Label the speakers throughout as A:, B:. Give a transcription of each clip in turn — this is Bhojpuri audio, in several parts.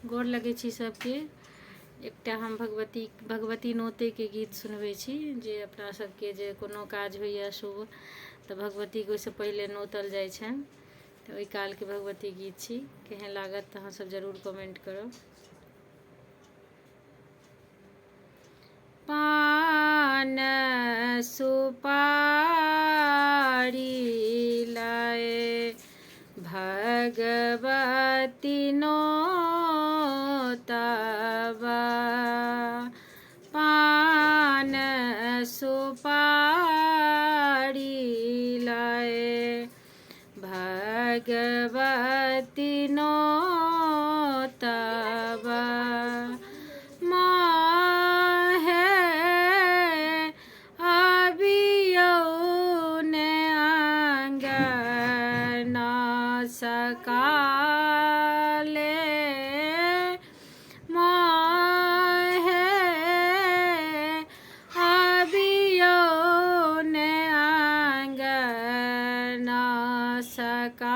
A: गोर लगै छी सबके। एकटा हम भगवती नोते के गीत सुनबै छी जे अपना सबके जे कोनो काज होइए शुभ तऽ भगवती के ओहिसँ पहिले नोतल जाइ छनि, तऽ ओहि कालके भगवती गीत छी। केहन लागत तऽ अहाँ सब जरूर कमेंट करब। पान सुपारी लाए भगवती नोतबा, पान सुपारी लाए भगवती नोतबा। सकाले मोहे अबियो ने आंगना सकाले,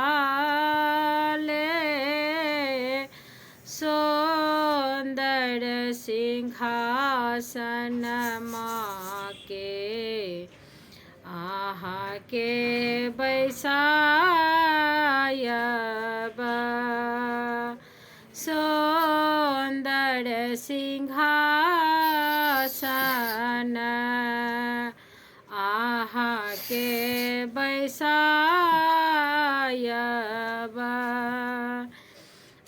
A: सुंदर सिंहासन माँ के आहाँ के बैसायब, सुंदर सिंहासन आहाँ के बैसायब।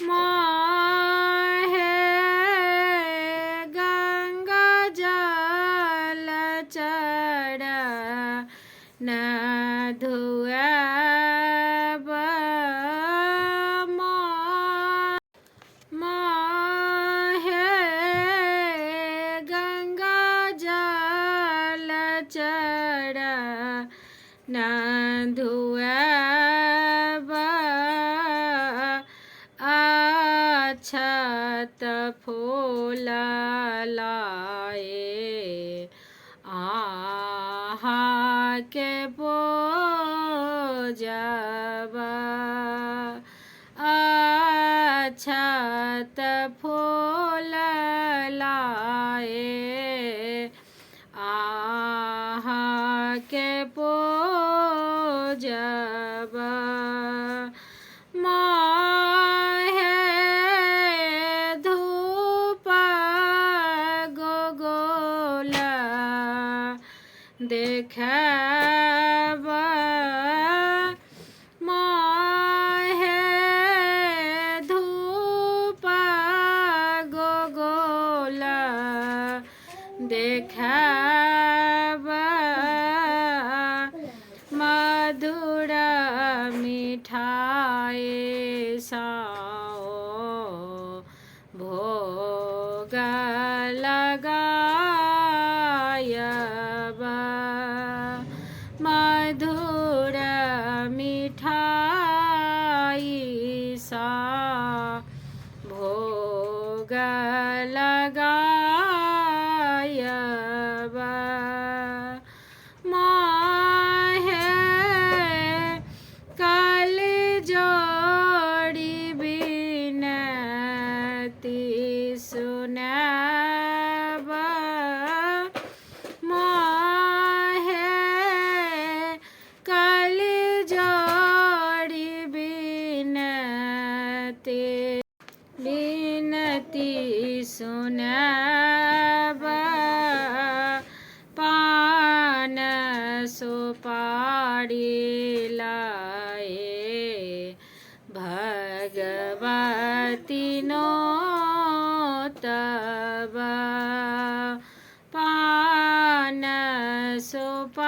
A: मोहे गंगा जल चरण धुआब, मोहे गंगा जल चरण धुआब, अक्षत फूल लाए आहाँ के पूजब, अक्षत फूल लाए आहाँ के पूजब। मोहे धूप गोगोल देखब, मोहे धूप गोगोल देखब, मधुर मिठाई साओ भोग लगायब, मधुर मिठाई सा भोग लगायब। मोहे कल जोड़ी बिनती सुनब, मोहे कल जोड़ी बिनती सुनब, पान सुपारी लाए भगवती नोतबा, पान सुपारी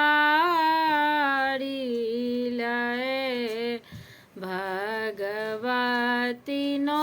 A: लाए भगवती नोतबा।